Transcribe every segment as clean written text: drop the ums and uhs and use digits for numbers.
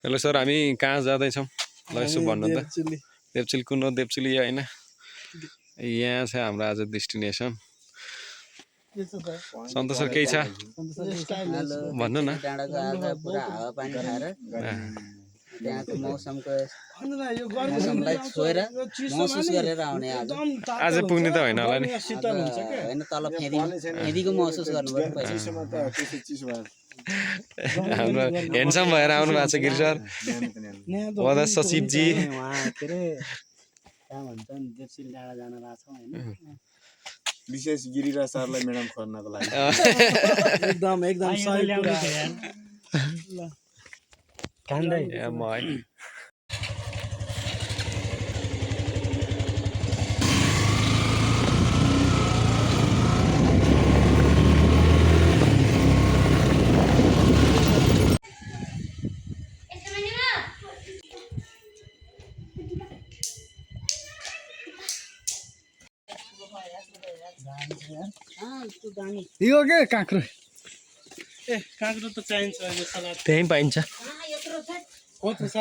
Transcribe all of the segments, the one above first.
Hello sir, हामी कहाँ जाँदैछौँ? ल यसो भन्नु त। देवचुली कुन हो? देवचुली होइन, यहाँ छ हाम्रो आज डेस्टिनेसन। सन्तोष सर केही छ भन्नु न। त्यहाँको मौसमलाई छोएर महसुस गरेर आउने आज पुग्ने त होइन होला नि? होइन, तल फेदीको महसुस गर्नुपर्छ पहिला। हाम्रो ह्यान्डसम भएर आउनु भएको छ गिरी सर। वदा सचिवजी विशेष गिरिराज सरलाई मैडम खोज्नको लागि एकदम सही कुरा ल कान्दै म है यो के काँक्रो ए काँक्रो त चाहिन्छ अहिले सलाद त्यही पाइन्छ। कति छ र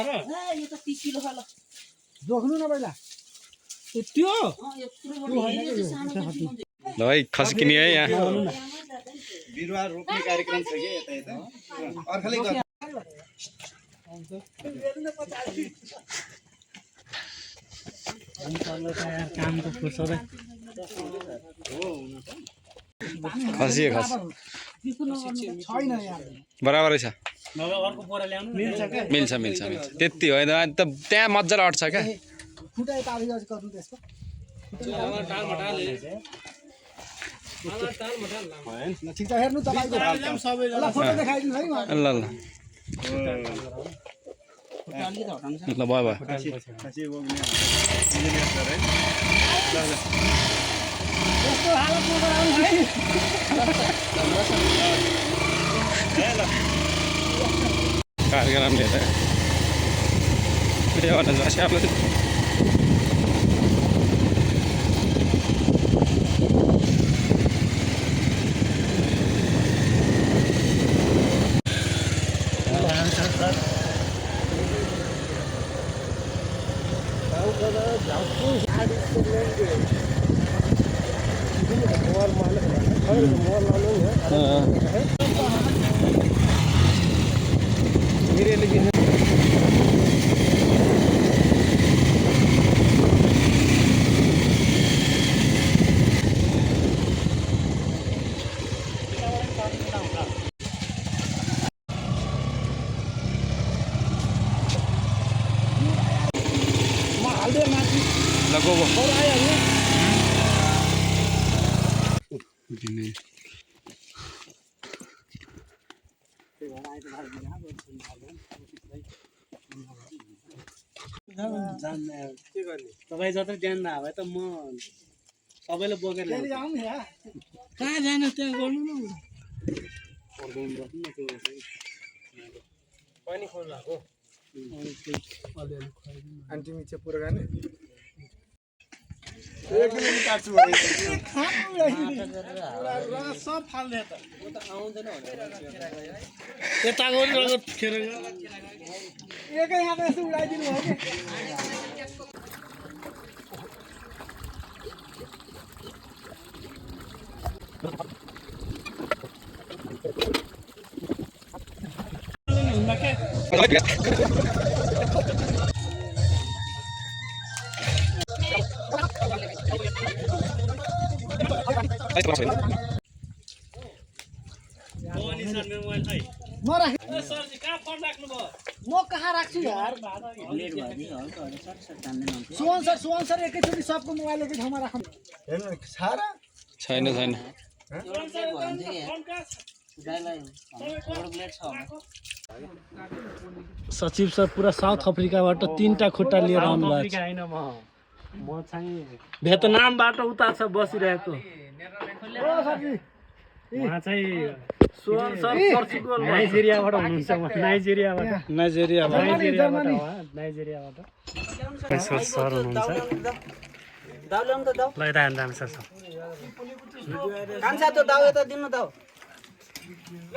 यो त 30 किलो छ ल जोख्नु न पहिला त्यो ल है खस्किने है यहाँ। बिरुवा रोप्ने कार्यक्रम छ के यता यता अर्खलै काम त फुर्सदै खसियो खस छैन यार बराबरै छ। नभए अर्को पोरा ल्याउनु मिल्छ के मिल्छ मिल्छ मिल्छ त्यति होइन त त्यहाँ मजाले अट्छ क्या। फुटाइ पारी गर्नु त्यसको ठिक छ हेर्नु तपाईको ल फोटो देखाइदिनु है ल ल ल भयो भयो। यस्तो हालतमा गराउनु है कार्यक्रम लिएर लगो तपाईँ जत्रै ध्यान नभए त म सबैले बोकेर कहाँ जानु त्यहाँ गर्नु न पानी खोल्नु आन्टी मिचे पुरा गाने सब फाल्ने त यता गएर खेर एकै हात यस्तो उडाइदिनु भयो कि म कहाँ राख्छु यार सुवन सर एकैचोटि सबको मोबाइल एकै ठाउँमा राख्नु छैन छैन। सचिव सर पुरा साउथ अफ्रिकाबाट 3टा खुट्टा लिएर आउनु भएको छ। म चाहिँ भियतनामबाट उता छ बसिरहेको। उहाँ चाहिँ सुवन सर पोर्चुगल नाइजेरियाबाट हुनुहुन्छ। नाइजेरियाबाट सर हुनुहुन्छ। ल यता हेर्नु सर कान्छा त्यो दाउ यता दिनु दाउ ल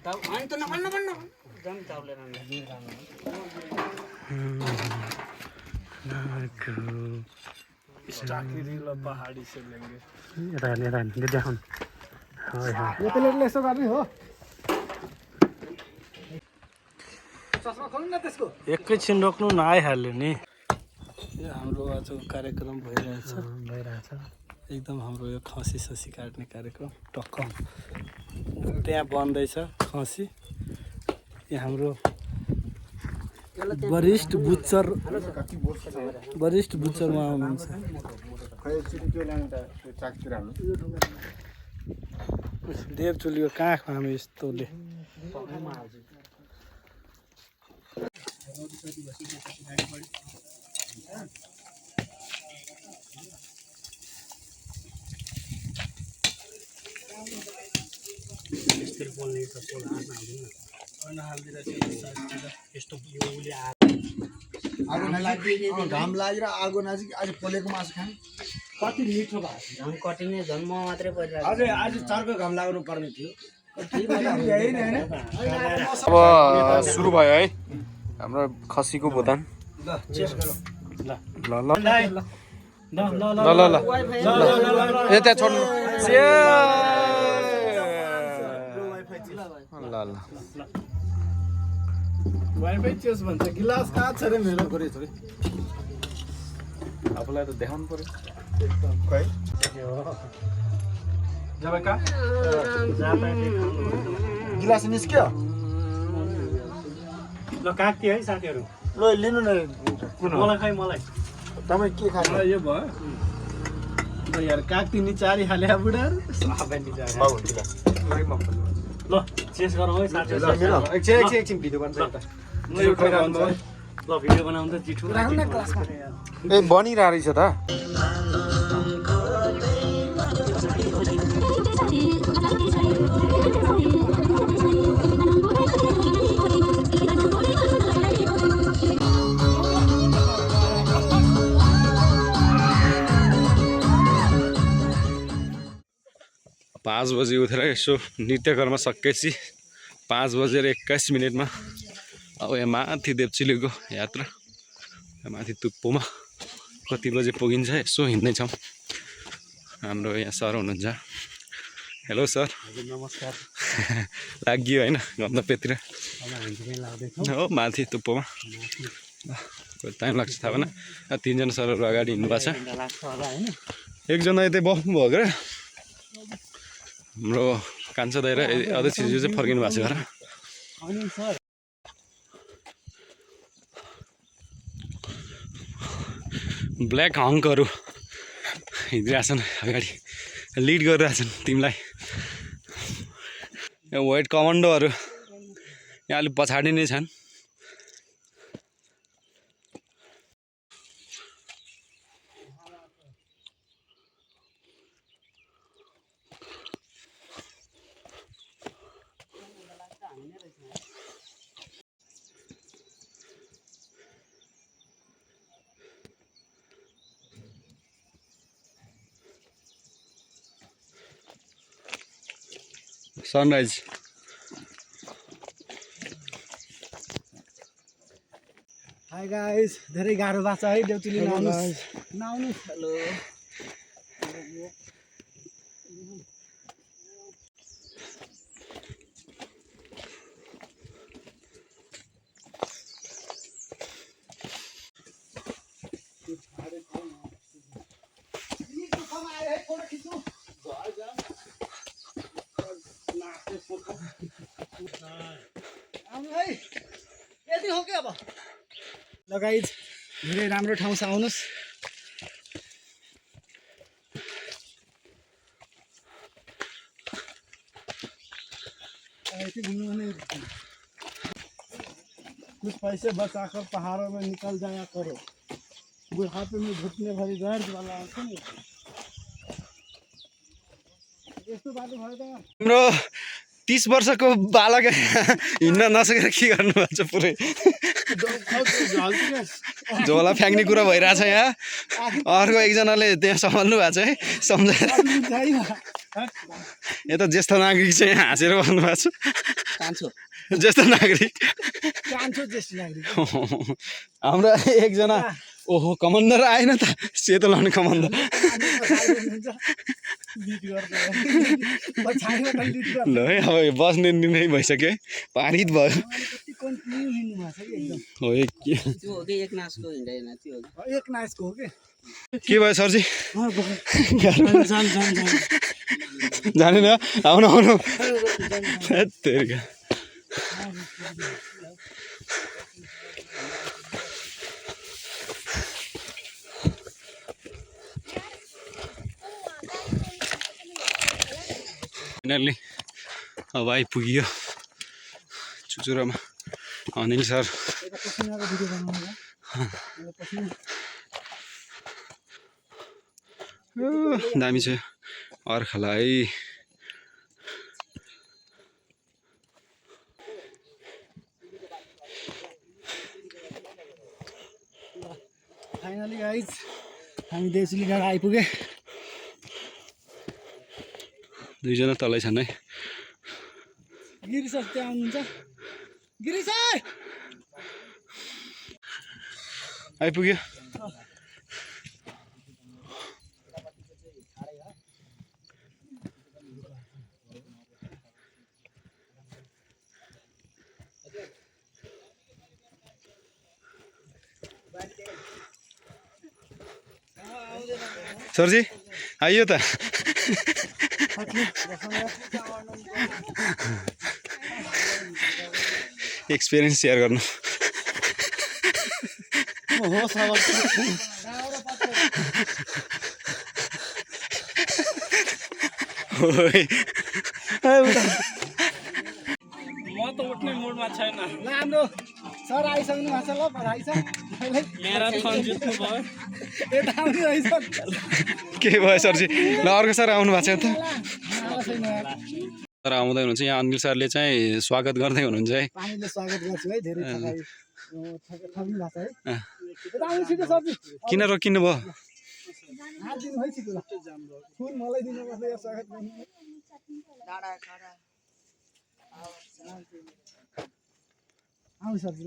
दाउ अनि त नभन्न चाकिरीला पहाडी से लेंगे ये देखो ये तो ले सब आदमी हो चस्मा खोल्नु न त्यसको एकैछिन रोक्नु न आइहाल्यो नि यो हाम्रो आजको कार्यक्रम भइरहेछ एकदम हाम्रो यो खसी ससी काट्ने कार्यक्रम टक्क त्यहाँ बन्दैछ खसी यहाँ हाम्रो वरिष्ठ बुच्चर उहाँ हुनुहुन्छ देवचुलीको कहाँ खुवामे यस्तोले घाम लागेर आगो नजिक आज पोलेको मासु खाने कति मिठो भएको झन् कटिने झन् म मात्रै परिरहेको आज आज चर्को घाम लाग्नु पर्ने थियो अब सुरु भयो है हाम्रो खसीको भुटान ल ए त्यहाँ छोड्नु ल वाइफाई चेस भन्छ गिलास कहाँ छ रे मेरो आफूलाई त देखाउनु पर्यो गिलास निस्क्यो ल काट्यो है साथीहरू ल लिनु न मलाई खै मलाई तपाईँ के खानु यो भयो यार काट्ती नि चारी हाल्या बुढाहरू ल चेस गरौँ है साथीहरू एकछिन भिडियो बन्छ ल भिडियो बनाउँदा जिठो ए बनिरहेको रहेछ त पाँच बजी उठेर यसो नृत्यकर्म सकेपछि 5:21 अब यहाँ माथि देवचिलीको यात्रा माथि तुप्पोमा कति बजे पुगिन्छ यसो हिँड्दैछौँ हाम्रो यहाँ सर हुनुहुन्छ हेलो सर नमस्कार लाग्यो होइन गन्तव्यतिर हो माथि तुप्पोमा कति टाइम लाग्छ थाहा भएन 3 जना सरहरू अगाडि हिँड्नुपर्छ एकजना यतै बस्नु भएको र हाम्रो कान्छा दाइ र अध्यक्षज्यू चाहिँ फर्किनु भएको छ घर ब्ल्याक हङ्कहरू हिँडिरहेछन् अगाडि लिड गरिरहेछन् टिमलाई यहाँ व्हाइट कमान्डोहरू यहाँ अलिक पछाडि नै छन् सनराइज हाई गाइस धेरै गाह्रो भएको छ है देउचुली नआउनुहोस् हेलो यति हो कि अब ल गाइज धेरै राम्रो ठाउँ छ आउनुहोस् कुछ पैसे बचाकर पहाड़ों में निकल जाया करो बुढ़ापे में घुटने भरी दर्द वाला आउँछ नि यस्तो बाटो भयो त हाम्रो 30 वर्षको बालक हिँड्न नसकेर के गर्नुभएको छ पुरै झोला फ्याँक्ने कुरा भइरहेछ यहाँ अर्को एकजनाले त्यहाँ सम्हाल्नु भएको छ है सम्झाएर यता ज्येष्ठ नागरिक चाहिँ यहाँ हाँसेर बस्नु भएको छ ज्येष्ठ नागरिक कान्छो ज्येष्ठ नागरिक हाम्रो एकजना ओहो कमान्डर आएन त सेतो लाउने कमान्डर ल है अब बस्ने निर्णय भइसक्यो है पारित भयो हो त्यो हो कि एक नाचको हिँड्दैन त्यो हो कि एक नाचको हो के भयो सरजी जानेन आउनु आउनु तेरिका फाइनल्ली अब आइपुग्यो चुचुरामा अनिल सर दामी छ अर्खलाई फाइनली गाइज हामी देउसुली डाँडा आइपुगे दुईजना तलै छन् है गिरी सर त्यहाँ आउनुहुन्छ गिरी सर आइपुग्यो सरजी आइयो त एक्सपिरियन्स सेयर गर्नु म त उठ्ने मुडमा छैन ल हाम्रो सर आइसक्नु भएको छ ल बधाई छ म्याराथन जित्नु भयो यता आउनु रहेछ के भयो सरजी ल अर्को सर आउनु भएको छ त सर आउँदै हुनुहुन्छ यहाँ अनिल सरले चाहिँ स्वागत गर्दै हुनुहुन्छ है पानीले स्वागत गर्छु है धेरै थकाइ थकिनु भएको छ है यता आउनु छिटो सरजी किन रोकिनु भयो हात दिनु है छिटो ल फुल मलाई दिनुपर्छ यो स्वागत गर्नु आउनु सरजी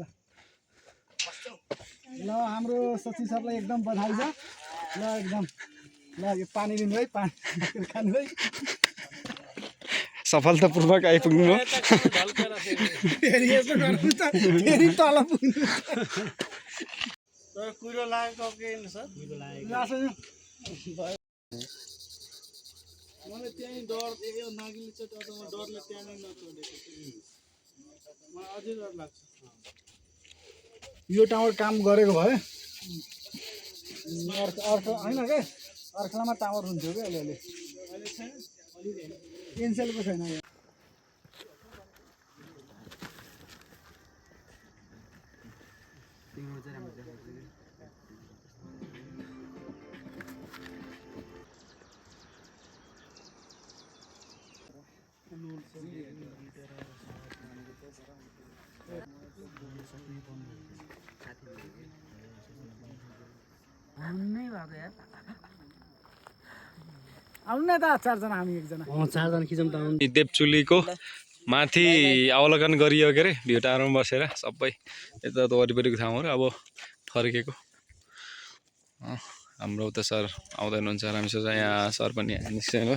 ल हाम्रो सचिव सरलाई एकदम बधाई छ ल एकदम ल यो पानी लिनु है पानी खानु है सफलतापूर्वक आइपुग्नु भयो फेरि यसो गर्नु त फेरि तल पुग्नु तर कुरो लागेको के सर कुरो लागेको मलाई त्यहीँ डर यो नागिले चाहिँ म डरले त्यहाँ नचोडेको मलाई अझै डर लाग्छ यो टावर काम गरेको भए अर्को होइन क्या अर्खामा टावर हुन्थ्यो क्या अलिअलि एनसेलको छैन आउनु न त चारजना हामी एकजना चारजना खिचौँ त आउनु देवचुलीको माथि अवलोकन गरियो के अरे भ्यू टावरमा बसेर सबै यता त वरिपरिको ठाउँहरू अब फर्केको हाम्रो उता सर आउँदै हुनुहुन्छ रामेश्वर यहाँ सर पनि निस्किनु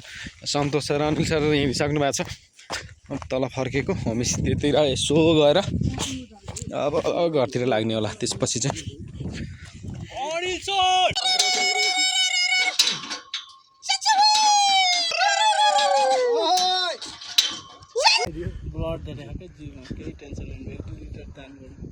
सन्तोष सर अनिल सर यहीँ हिँडिसक्नु भएको छ तल फर्केको होमस्टेतिर यसो गएर अब घरतिर लाग्ने होला त्यसपछि चाहिँ ब्लड धेरै केही टेन्सन हुँदैन 2 लिटर दान गर्नु